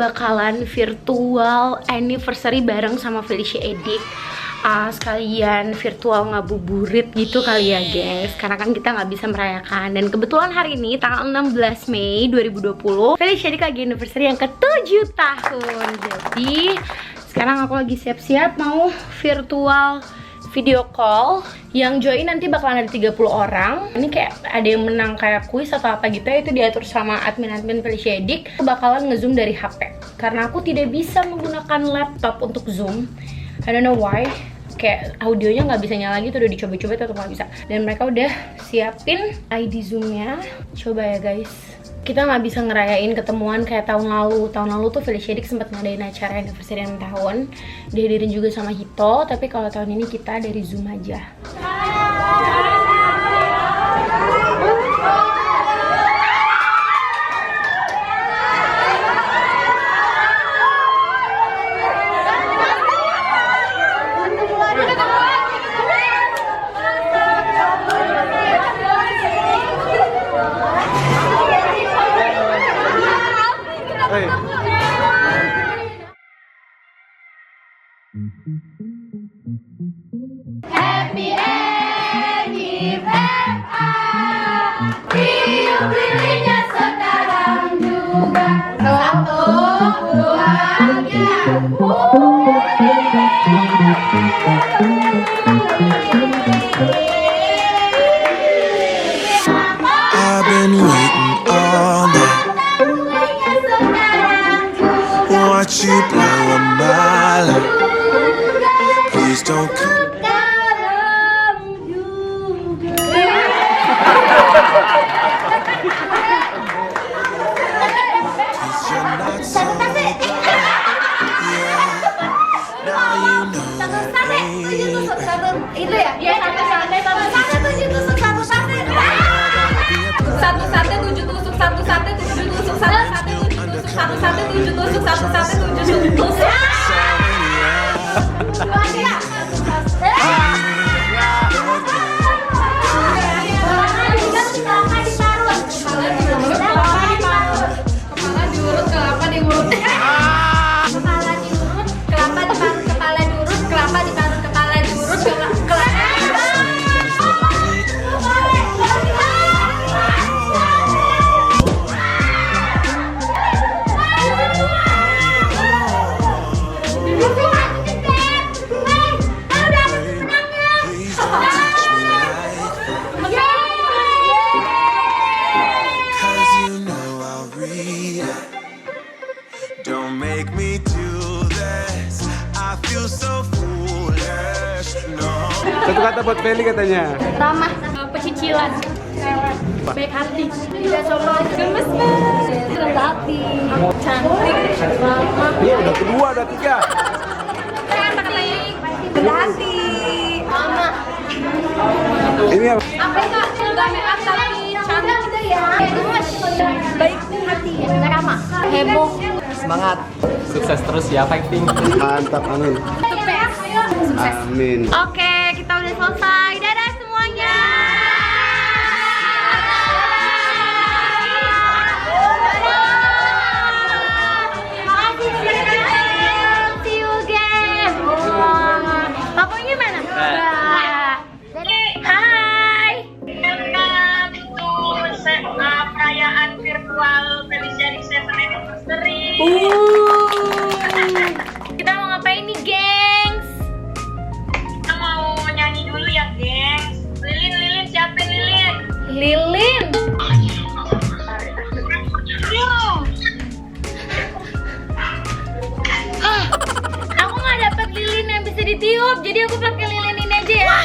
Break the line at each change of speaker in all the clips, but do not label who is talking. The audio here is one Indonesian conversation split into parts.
bakalan virtual anniversary bareng sama Felicia Edik. Sekalian virtual ngabuburit gitu kali ya guys, karena kan kita nggak bisa merayakan. Dan kebetulan hari ini tanggal 16 Mei 2020 Felicia Edik lagi anniversary yang ke-7 tahun. Jadi sekarang aku lagi siap-siap mau virtual video call. Yang join nanti bakalan ada 30 orang. Ini kayak ada yang menang kayak kuis atau apa gitu ya, itu diatur sama admin-admin Felicia Edik. Aku bakalan nge-zoom dari HP karena aku tidak bisa menggunakan laptop untuk zoom. I don't know why, kayak audionya nggak bisa nyala gitu, udah dicoba-coba tetap nggak bisa. Dan mereka udah siapin ID zoomnya. Coba ya guys, kita nggak bisa ngerayain ketemuan kayak tahun lalu. Tahun lalu tuh Felicia Edik sempat ngadain acara anniversary 6 tahun, dihadirin juga sama Hito. Tapi kalau tahun ini kita dari zoom aja.
Happy anniversary, pilihnya sekarang juga. 1, 2, 3.
I've been waiting all night. Watch you play with my life. Please don't come. Cause you're not so bad. Yeah. Now you know that ain't
Itu ya? Iya, satu sate 7 tusuk, satu sate 7 tusuk, satu sate 7 tusuk, satu sate 7 tusuk, satu sate 7 tusuk, satu sate 7 tusuk.
Don't make me do this. I feel so foolish. No.
Satu kata buat Feli katanya.
Ramah, pecicilan, baik hati, tidak sombong, gemes banget, rendah hati, cantik, ramah.
Iya, udah kedua, udah tiga.
Rendah hati, ramah.
Ini apa?
Apa enggak make up tapi cantik ya, gemes, baik hati, ramah, heboh.
Semangat, sukses terus ya, fighting.
Mantap, amin.
Sukses, ayo. Sukses.
Amin.
Oke, kita udah selesai. Dadah semuanya. See you again. Pokoknya mana? Hai.
Perayaan virtual Felicia Edik 7 Anniversary.
Kita mau ngapain nih, gengs?
Kita mau nyanyi dulu ya, gengs. Lilin, siapin Lilin.
Lilin. Aku nggak dapet lilin yang bisa ditiup, jadi aku pakai lilin ini aja ya.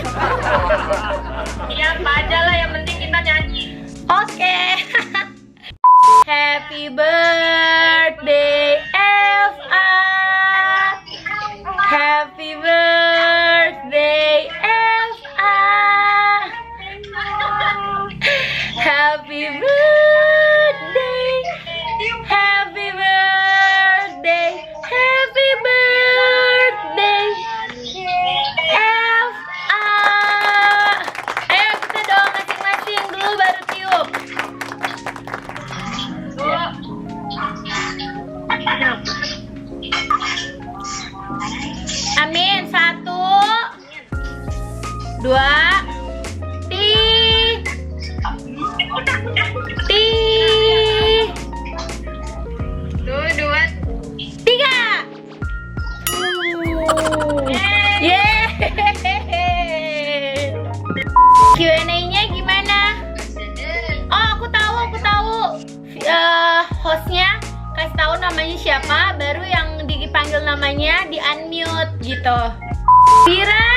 Iya, apa aja lah, yang penting kita nyanyi.
Oke. Happy birthday Eva. Happy birthday Eva. Happy birthday. Happy birthday. Happy birthday Eva. Ayo kita doa masing-masing dulu baru tiup. Ti.
Tuh, 2,
3. Yeay. Q&A-nya gimana? Oh, aku tahu. Hostnya kasih tahu namanya siapa, baru yang dipanggil namanya di unmute gitu. Vira.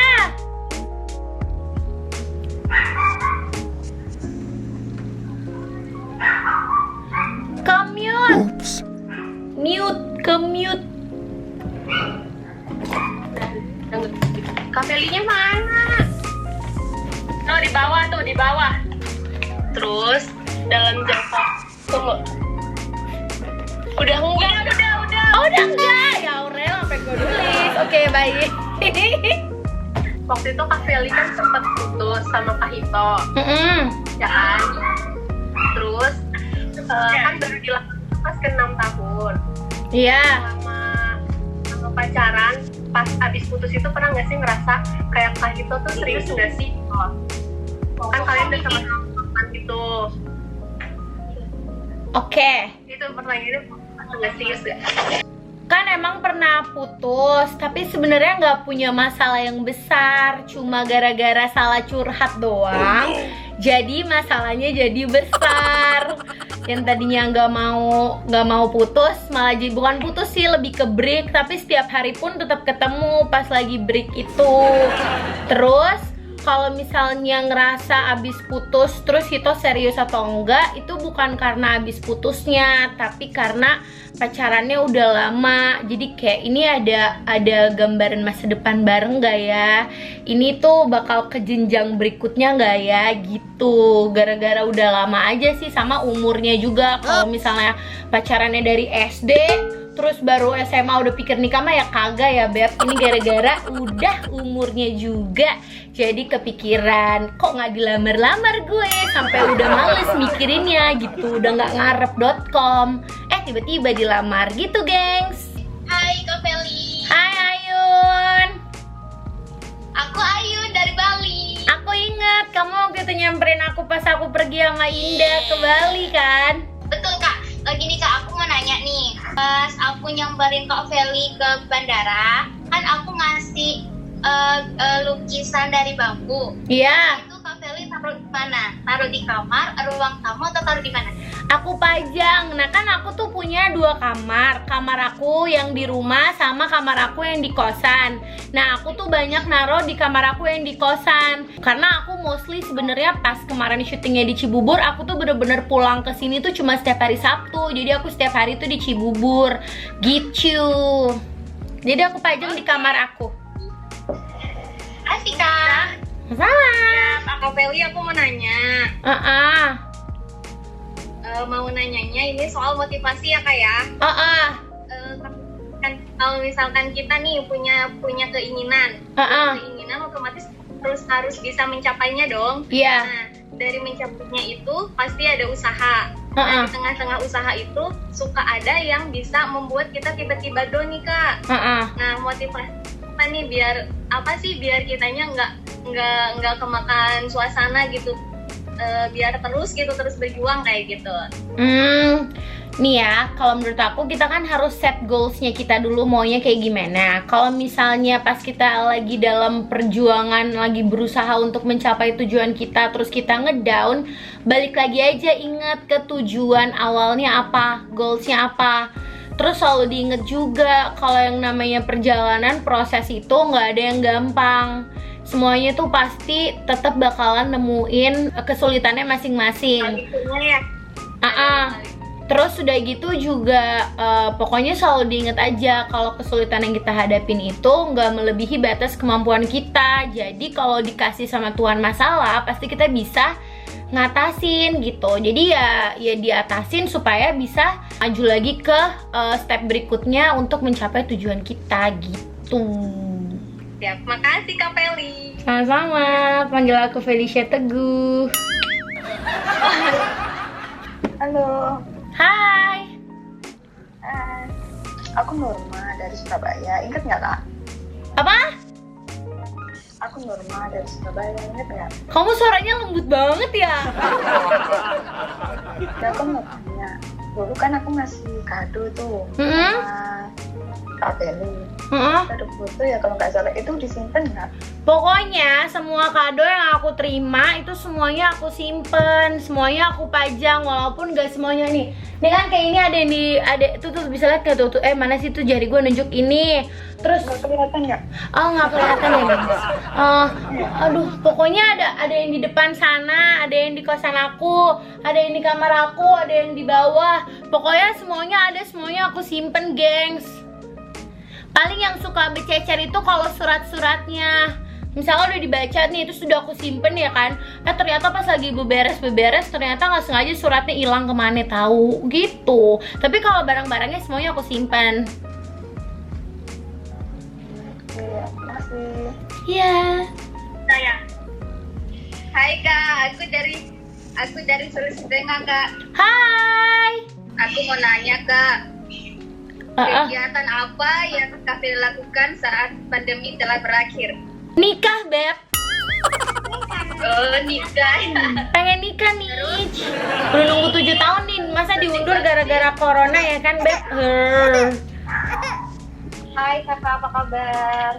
Ke-mute.
Kak Feli-nya mana? Oh, di bawah tuh, di bawah. Terus dalam jangka tunggu. Udah enggak.
Oh, udah enggak. Ya Aurel sampai gue tulis. Oke, baik.
Waktu itu Kak Feli kan sempat putus sama Kak Hito, ya kan? Terus kan baru dilakukan pas ke 6 tahun.
Iya.
Sama pacaran, pas abis putus itu pernah nggak sih ngerasa kayak Kak Hito tuh serius nggak sih? Kan kalian udah sama-sama gitu.
Oke.
Itu pertanyaannya nggak serius gak?
Kan emang pernah putus, tapi sebenarnya nggak punya masalah yang besar, cuma gara-gara salah curhat doang. Jadi masalahnya jadi besar. Yang tadinya nggak mau putus, malah jadi bukan putus sih, lebih ke break. Tapi setiap hari pun tetap ketemu pas lagi break itu. Terus kalau misalnya ngerasa abis putus terus Hito serius atau enggak, itu bukan karena abis putusnya, tapi karena pacarannya udah lama. Jadi kayak ini ada gambaran masa depan bareng gak ya? Ini tuh bakal ke jenjang berikutnya gak ya? Gitu. Gara-gara udah lama aja sih, sama umurnya juga. Kalau misalnya pacarannya dari SD terus baru SMA udah pikir nikah mah ya kagak ya Beb. Ini gara-gara udah umurnya juga, jadi kepikiran kok nggak dilamar-lamar gue, sampai udah males mikirinnya gitu, udah nggak ngarep.com. Tiba-tiba dilamar gitu gengs.
Hai Kak Feli.
Hai Ayun.
Aku Ayun dari Bali.
Aku ingat kamu waktu itu nyamperin aku pas aku pergi sama Indah ke Bali kan?
Betul Kak. Lagi nih Kak, aku mau nanya nih. Pas aku nyamperin Kak Feli ke bandara, kan aku ngasih lukisan dari bambu.
Iya.
Itu Kak Feli taruh di mana? Taruh di kamar, ruang tamu, atau taruh di mana?
Aku pajang. Nah kan aku tuh punya 2 kamar. Kamar aku yang di rumah sama kamar aku yang di kosan. Nah aku tuh banyak naruh di kamar aku yang di kosan, karena aku mostly sebenarnya pas kemarin syutingnya di Cibubur, aku tuh bener-bener pulang ke sini tuh cuma setiap hari Sabtu. Jadi aku setiap hari tuh di Cibubur gitu. Jadi aku pajang di kamar aku.
Asik Kak.
Salah.
Kak Feli, aku mau nanya. Mau nanyanya ini soal motivasi ya Kak ya. Kan kalau misalkan kita nih punya keinginan, keinginan otomatis harus bisa mencapainya dong.
Iya.
Nah, dari mencapainya itu pasti ada usaha. Nah, di tengah-tengah usaha itu suka ada yang bisa membuat kita tiba-tiba down nih Kak. Nah, motivasi apa nih biar kitanya nggak kemakan suasana gitu. Biar terus berjuang kayak gitu.
Nih ya, kalau menurut aku kita kan harus set goalsnya kita dulu, maunya kayak gimana. Kalau misalnya pas kita lagi dalam perjuangan, lagi berusaha untuk mencapai tujuan kita, terus kita ngedown, balik lagi aja, ingat ke tujuan awalnya apa, goalsnya apa. Terus selalu diinget juga kalau yang namanya perjalanan, proses itu nggak ada yang gampang. Semuanya tuh pasti tetap bakalan nemuin kesulitannya masing-masing. Terus udah gitu juga pokoknya selalu diinget aja kalau kesulitan yang kita hadapin itu nggak melebihi batas kemampuan kita. Jadi kalau dikasih sama Tuhan masalah, pasti kita bisa ngatasin gitu. Jadi ya diatasin supaya bisa maju lagi ke step berikutnya untuk mencapai tujuan kita gitu.
Ya, makasih Kak Feli.
Sama-sama, panggil aku Felicia Teguh.
Halo.
Hai.
Aku Norma dari Surabaya. Ingat nggak Kak?
Apa?
Aku Norma dari Surabaya, inget nggak?
Kamu suaranya lembut banget ya.
Ya aku mau tanya, dulu kan aku ngasih kado tuh
Mm-mm.
sama Kak Feli.
Heeh.
Kado foto ya kalau nggak salah itu disimpan nggak?
Pokoknya semua kado yang aku terima itu semuanya aku simpen, semuanya aku pajang, walaupun gak semuanya nih. Ini kan kayak ini ada yang di, ada tuh bisa lihat ke tuh, mana sih tuh jari gue nunjuk ini. Terus
Nggak kelihatan nggak?
oh nggak kelihatan ya guys. Aduh, pokoknya ada yang di depan sana, ada yang di kosan aku, ada yang di kamar aku, ada yang di bawah. Pokoknya semuanya ada, semuanya aku simpen, gengs. Paling yang suka bececer itu kalau surat-suratnya. Misalnya udah dibaca nih, itu sudah aku simpen ya kan. Ternyata pas lagi beberes ternyata nggak sengaja suratnya hilang kemana tahu gitu. Tapi kalau barang-barangnya semuanya aku simpen.
Iya, masih.
Iya.
Saya. Hai Kak, aku dari Sulawesi Tengah Kak.
Hai.
Aku mau nanya Kak, kegiatan apa yang Kak Feli lakukan saat pandemi telah berakhir?
Nikah, Beb.
Oh, nikah.
Pengen nikah nih. Udah nunggu 7 tahun nih. Masa diundur gara-gara corona ya kan, Beb?
Hai Kakak, apa kabar?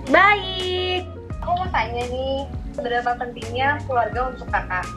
Baik.
Aku mau tanya nih, seberapa pentingnya keluarga untuk Kakak?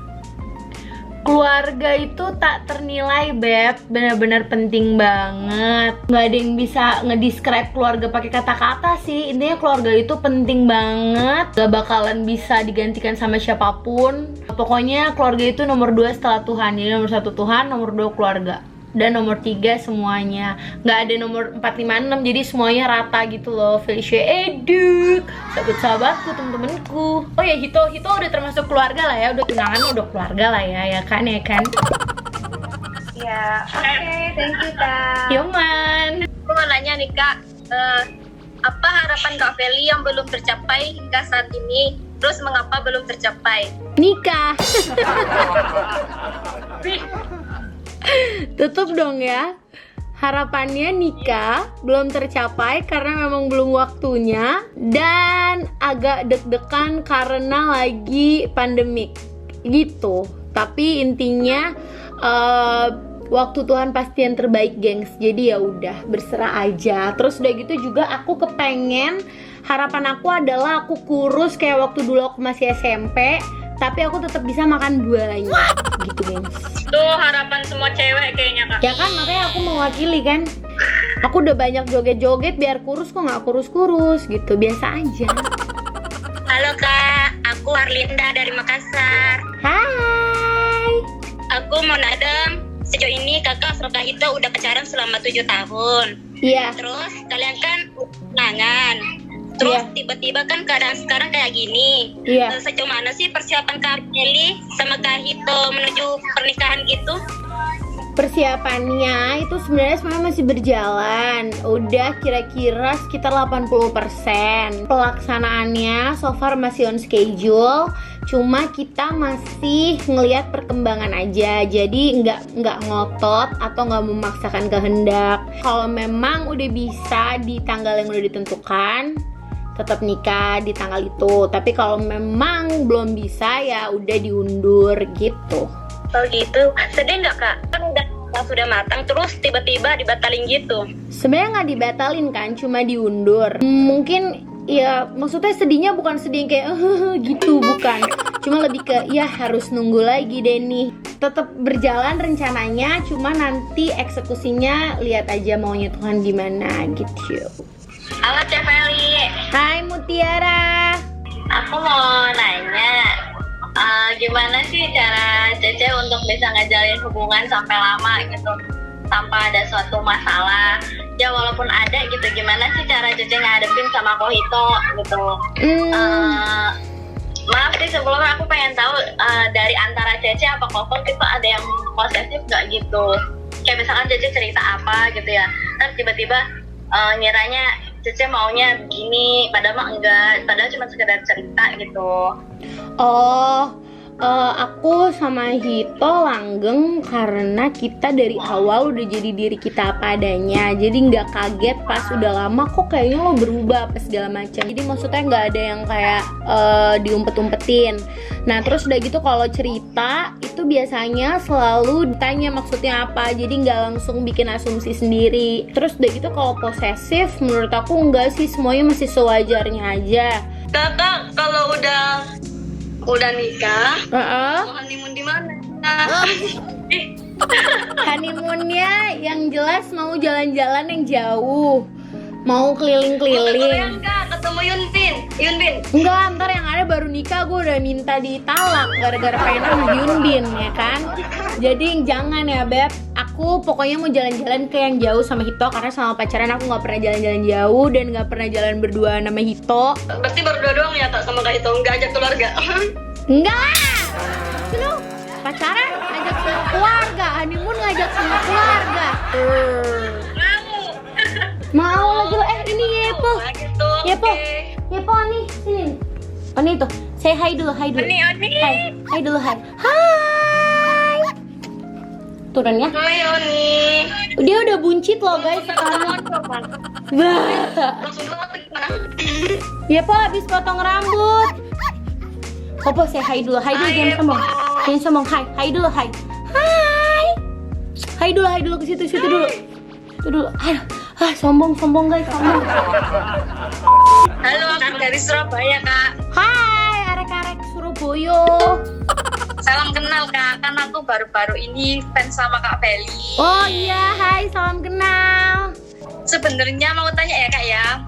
Keluarga itu tak ternilai, Beb. Benar-benar penting banget. Nggak ada yang bisa ngedescribe keluarga pakai kata-kata sih. Intinya keluarga itu penting banget. Gak bakalan bisa digantikan sama siapapun. Pokoknya keluarga itu nomor 2 setelah Tuhan. Jadi nomor 1 Tuhan, nomor 2 keluarga. Dan nomor 3 semuanya. Nggak ada nomor 4, 5, 6. Jadi semuanya rata gitu loh. Felicia Eduk, sahabat-sahabatku, temen-temenku. Oh ya, Hito udah termasuk keluarga lah ya. Udah tunangan, udah keluarga lah ya kan.
Ya, oke, thank you Kak.
Yoman.
Aku mau nanya nih Kak, apa harapan Kak Feli yang belum tercapai hingga saat ini? Terus mengapa belum tercapai?
Nikah. Tutup dong ya. Harapannya nikah belum tercapai karena memang belum waktunya dan agak deg-degan karena lagi pandemik gitu. Tapi intinya waktu Tuhan pasti yang terbaik, gengs. Jadi ya udah, berserah aja. Terus udah gitu juga aku kepengen, harapan aku adalah aku kurus kayak waktu dulu aku masih SMP, tapi aku tetap bisa makan buahnya gitu, gengs.
Itu harapan semua cewek kayaknya Kak.
Ya kan, makanya aku mewakili kan. Aku udah banyak joget-joget biar kurus, kok nggak kurus-kurus gitu, biasa aja.
Halo Kak, aku Arlinda dari Makassar.
Hai.
Aku mau nadem. Sejauh ini kakak Kak Hito udah pacaran selama 7 tahun.
Iya.
Terus kalian kan tunangan. Terus
Iya.
tiba-tiba kan keadaan sekarang kayak gini.
Iya.
Sejauh mana sih persiapan Kak Feli sama Kak Hito menuju pernikahan gitu?
Persiapannya itu sebenarnya masih berjalan. Udah kira-kira sekitar 80%. Pelaksanaannya so far masih on schedule. Cuma kita masih ngelihat perkembangan aja. Jadi nggak ngotot atau nggak memaksakan kehendak. Kalau memang udah bisa di tanggal yang udah ditentukan, tetap nikah di tanggal itu. Tapi kalau memang belum bisa ya udah diundur gitu.
Oh gitu, sedih nggak Kak? Kan sudah matang terus tiba-tiba dibatalin gitu.
Sebenarnya nggak dibatalin kan, cuma diundur. Mungkin ya maksudnya sedihnya bukan sedih yang kayak gitu, bukan. Cuma lebih ke ya harus nunggu lagi deh nih. Tetap berjalan rencananya, cuma nanti eksekusinya lihat aja maunya Tuhan gimana gitu.
Halo Cek Feli.
Hai Mutiara.
Aku mau nanya, gimana sih cara Cece untuk bisa ngejalin hubungan sampai lama gitu tanpa ada suatu masalah? Ya walaupun ada gitu, gimana sih cara Cece ngadepin sama Ko Hito gitu? Maaf sih sebelumnya aku pengen tahu dari antara Cece apa Koko itu ada yang posesif gak gitu? Kayak misalkan Cece cerita apa gitu ya, terus tiba-tiba ngiranya Cece maunya begini, padahal mah enggak, padahal cuma sekedar cerita gitu.
Oh, aku sama Hito langgeng karena kita dari awal udah jadi diri kita apa adanya. Jadi nggak kaget pas udah lama kok kayaknya lo berubah apa segala macam. Jadi maksudnya nggak ada yang kayak diumpet-umpetin. Nah terus udah gitu kalau cerita itu biasanya selalu ditanya maksudnya apa. Jadi nggak langsung bikin asumsi sendiri. Terus udah gitu kalau posesif menurut aku enggak sih, semuanya masih sewajarnya aja.
Kakak kalau udah nikah, mau honeymoon di mana?
Honeymoonnya yang jelas mau jalan-jalan yang jauh, mau keliling-keliling.
Ketemu Yunbin.
Enggak, ntar yang ada baru nikah gue udah minta ditalak gara-gara pengen sama Yunbin ya kan. Jadi jangan ya Beb. Aku pokoknya mau jalan-jalan ke yang jauh sama Hito karena selama pacaran aku nggak pernah jalan-jalan jauh dan nggak pernah jalan berdua sama Hito.
Berarti berdua doang ya tak sama Kak Hito, nggak ajak keluarga?
Enggak lah. Lu pacaran ajak semua keluarga, honeymoon ngajak semua keluarga. Mau lagi lo ini Yepo. Yepo nih sini. Oh nih tuh. Say hi dulu. Hai dulu. Hai. Turun ya.
Hai Oni.
Dia udah buncit loh guys sekarang.
Langsung banget gimana?
Yepo habis potong rambut. Popo say hi dulu. Hai dulu jangan sombong. Jangan sombong. Hai dulu. Hai. Hai dulu ke situ dulu. Itu dulu. Aduh, sombong guys, sombong.
Halo, aku dari Surabaya, Kak.
Hai, arek-arek Surabaya.
Salam kenal, Kak. Kan aku baru-baru ini fans sama Kak Feli.
Oh iya, hai, salam kenal.
Sebenarnya mau tanya ya, Kak ya.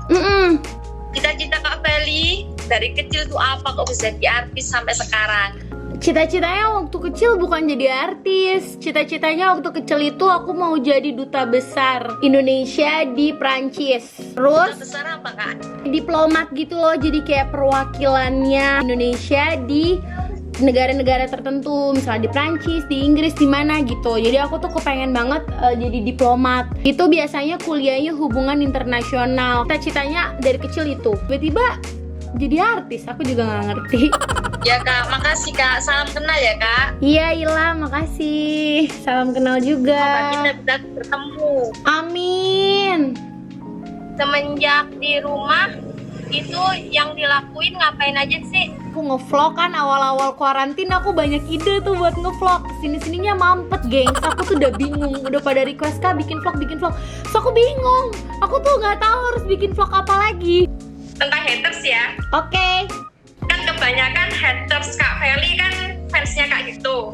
Cita-cita Kak Feli dari kecil tuh apa kok bisa jadi artis sampai sekarang?
Cita-citanya waktu kecil bukan jadi artis. Cita-citanya waktu kecil itu aku mau jadi duta besar Indonesia di Prancis. Terus
Duta besar apa, Kak?
diplomat gitu loh, jadi kayak perwakilannya Indonesia di negara-negara tertentu, misalnya di Prancis, di Inggris, di mana gitu. Jadi aku tuh kepengen banget jadi diplomat. Itu biasanya kuliahnya hubungan internasional. Cita-citanya dari kecil itu. Tiba-tiba jadi artis, aku juga nggak ngerti.
Ya Kak, makasih Kak. Salam kenal ya Kak.
Iya Ila, makasih. Salam kenal juga.
Kita bisa bertemu.
Amin.
Semenjak di rumah itu yang dilakuin ngapain aja sih?
Aku ngevlog kan awal-awal kuarantin, aku banyak ide tuh buat ngevlog. Sini-sininya mampet gengs, aku tuh udah bingung. Udah pada request Kak bikin vlog. So aku bingung, aku tuh nggak tahu harus bikin vlog apa lagi.
Tentang haters ya.
Oke.
Kan kebanyakan haters Kak Feli kan fansnya Kak Hito.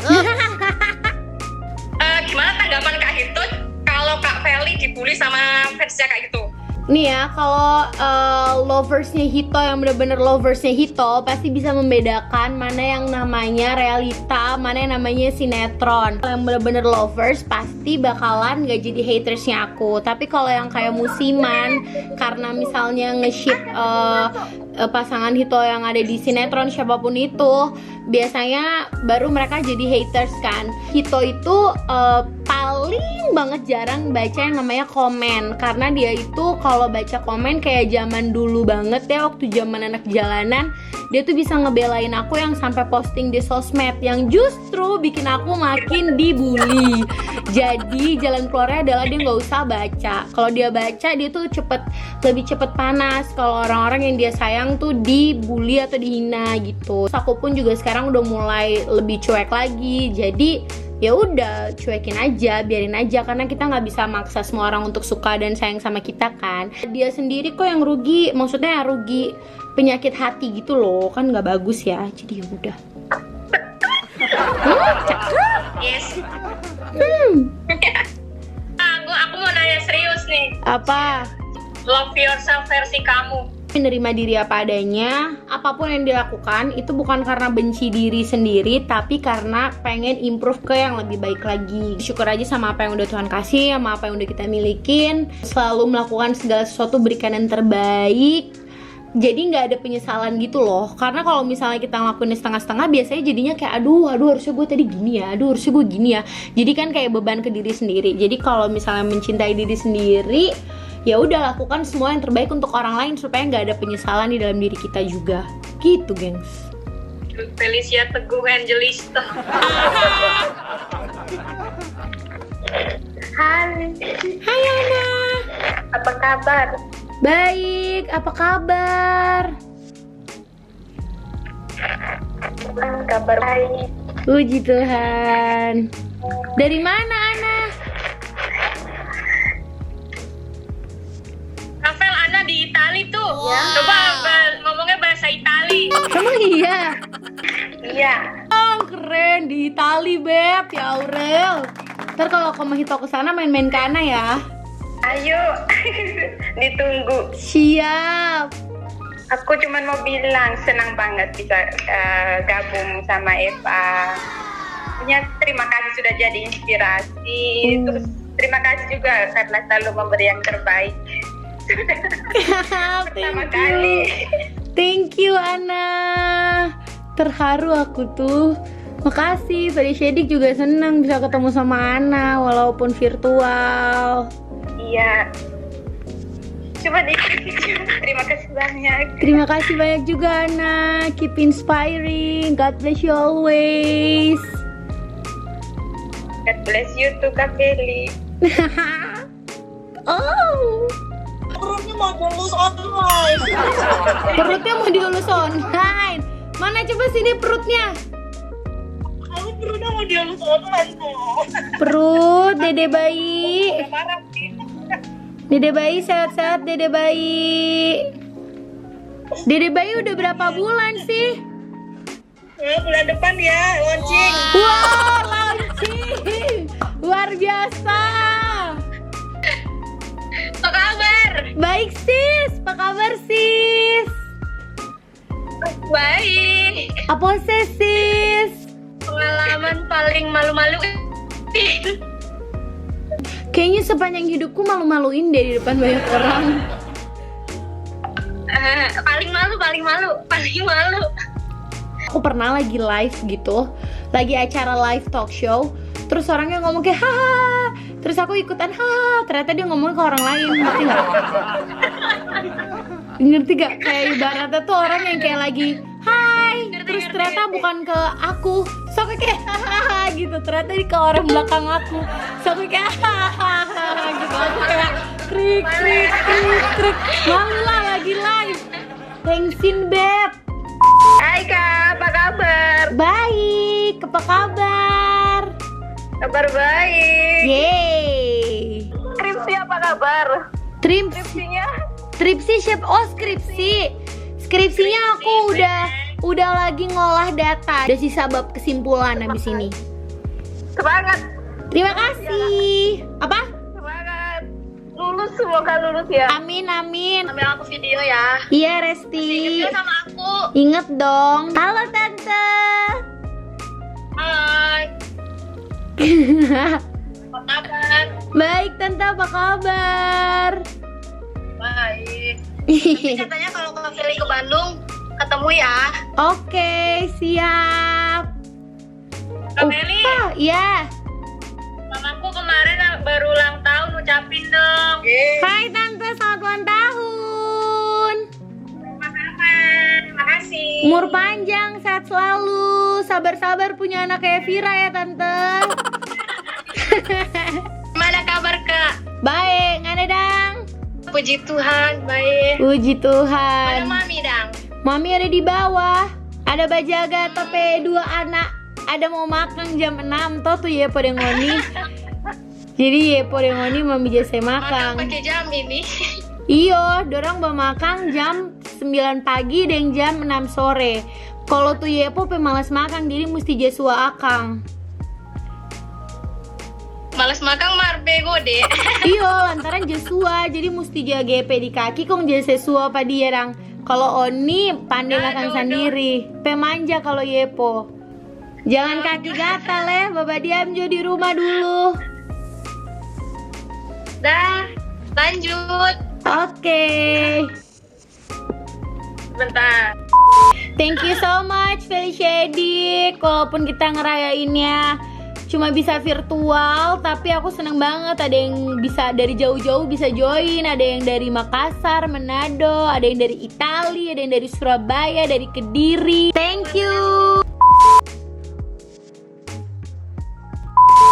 Gimana tanggapan Kak Hito kalau Kak Feli dibully sama fansnya Kak Hito?
Nih ya, kalau loversnya Hito yang bener-bener loversnya Hito pasti bisa membedakan mana yang namanya realita, mana yang namanya sinetron. Kalau yang bener-bener lovers pasti bakalan gak jadi hatersnya aku. Tapi kalau yang kayak musiman, karena misalnya nge-ship pasangan Hito yang ada di sinetron siapapun itu, biasanya baru mereka jadi haters kan. Hito itu paling banget jarang baca yang namanya komen, karena dia itu kalau baca komen kayak zaman dulu banget ya, waktu zaman anak jalanan. Dia tuh bisa ngebelain aku yang sampai posting di sosmed, yang justru bikin aku makin dibully. Jadi jalan keluarnya adalah dia nggak usah baca. Kalau dia baca, dia tuh lebih cepet panas. Kalau orang-orang yang dia sayang tuh dibully atau dihina gitu. Aku pun juga sekarang udah mulai lebih cuek lagi. Jadi ya udah cuekin aja, biarin aja, karena kita nggak bisa maksa semua orang untuk suka dan sayang sama kita kan. Dia sendiri kok yang rugi, maksudnya yang rugi penyakit hati gitu loh, kan nggak bagus ya. Jadi ya udah. Cakep.
Yes. Aku mau nanya serius nih.
Apa?
Love yourself versi kamu.
Menerima diri apa adanya, apapun yang dilakukan itu bukan karena benci diri sendiri, tapi karena pengen improve ke yang lebih baik lagi. Syukur aja sama apa yang udah Tuhan kasih, sama apa yang udah kita milikin. Selalu melakukan segala sesuatu, berikan yang terbaik. Jadi nggak ada penyesalan gitu loh. Karena kalau misalnya kita ngelakuin setengah-setengah, biasanya jadinya kayak aduh harusnya gue tadi gini ya, aduh harusnya gue gini ya. Jadi kan kayak beban ke diri sendiri. Jadi kalau misalnya mencintai diri sendiri, ya udah lakukan semua yang terbaik untuk orang lain supaya nggak ada penyesalan di dalam diri kita juga. Gitu, gengs.
Felicia Teguh Angelista.
Hai,
Hai Ana.
apa kabar?
Baik, apa kabar?
Kabar baik.
Puji Tuhan. Dari mana Ana?
Rafael, Ana di Itali tuh. Coba ngomongnya bahasa Itali.
Emang iya?
Iya.
Oh, keren di Itali, Beb. Ya Aurel. Ntar kalau kamu hito ke sana main-main ke Ana ya.
Ayo, ditunggu.
Siap.
Aku cuma mau bilang senang banget bisa gabung sama Eva. Terima kasih sudah jadi inspirasi. Terus terima kasih juga karena selalu memberi yang terbaik. Pertama kali.
Thank you Ana. Terharu aku tuh. Makasih, Felicia Edik juga senang bisa ketemu sama Ana walaupun virtual.
Iya. Cuma dikit. Terima kasih banyak.
Terima kasih banyak juga Ana. Keep inspiring. God bless you always.
God bless you too, Kak Feli.
Oh. Perutnya mau dielus online. Mana coba sini perutnya?
Perutnya mau dielus online tuh.
Perut Dede bayi. Dede bayi sehat-sehat Dede bayi. Dede bayi udah berapa bulan sih?
Bulan depan ya, launching.
Wow, launching. Luar biasa.
Apa kabar?
Baik sis, apa kabar sis?
Baik.
Apa sis?
Pengalaman paling malu-maluin.
Kayaknya sepanjang hidupku malu-maluin deh di depan banyak orang.
Paling malu.
Aku pernah lagi live gitu, lagi acara live talk show. Terus orangnya ngomong kayak haha. Terus aku ikutan haha. Ternyata dia ngomong ke orang lain, ngerti nggak? Ngerti gak? Kayak ibaratnya tuh orang yang kayak lagi hai. Terus ternyata bukan ke aku. So aku kayak hahaha gitu. Ternyata ke orang belakang aku. So aku kayak hahaha gitu. Aku kayak krik. Malu lah lagi live. Thanksin Beb.
Hai Kak, apa kabar?
Baik, apa kabar?
Kabar baik.
Yeay.
Skripsi apa kabar?
Skripsinya siapa? Oh skripsi. Skripsinya aku udah lagi ngolah data. Udah sisa bab kesimpulan habis ini.
Semangat.
Terima kasih. Apa?
Semangat. Lulus, semoga lulus ya.
Amin amin.
Ambil aku video ya.
Iya Resti.
Video sama aku.
Ingat dong. Halo tante.
Hai. Apa kabar?
Baik tante, apa kabar?
Baik. Nanti katanya kalau Kak Feli ke Bandung ketemu ya.
Oke, siap.
Kak Feli,
Iya.
mamaku kemarin baru ulang tahun, ucapin dong.
Hai tante, selamat ulang tahun.
Terima kasih.
Umur panjang, sehat selalu. Sabar-sabar punya anak kayak Vira ya tante.
Gimana kabar Kak?
Baik, ngana dang.
Puji Tuhan, baik.
Puji
Mana
Tuhan.
Mami dang?
Mami ada di bawah. Ada Bajaga tapi 2 anak. Ada mau makan jam 6 toh tuh Yepo dengoni. Jadi Yepo dengoni mami jasa makan.
Pakai jam ini.
Iyo, dorang mau makan jam 9 pagi dan jam 6 sore. Kalau tuh Yepo pemalas makan, jadi mesti jesua akang.
Males makan marbe gode.
Iyo, lantaran jesua, jadi mesti jaga GP di kaki kong jasa sua pa dia rang. Kalau Oni pandai makan sendiri. Pemanja kalau Yepo. Jangan kaki gatal ya, Bapak diam jo di rumah dulu.
Dah, lanjut.
Oke.
Bentar.
Thank you so much Felicia Edik. Walaupun kita ngerayainnya cuma bisa virtual, tapi aku seneng banget ada yang bisa dari jauh-jauh bisa join, ada yang dari Makassar, Manado, ada yang dari Italia, ada yang dari Surabaya, dari Kediri. Thank you.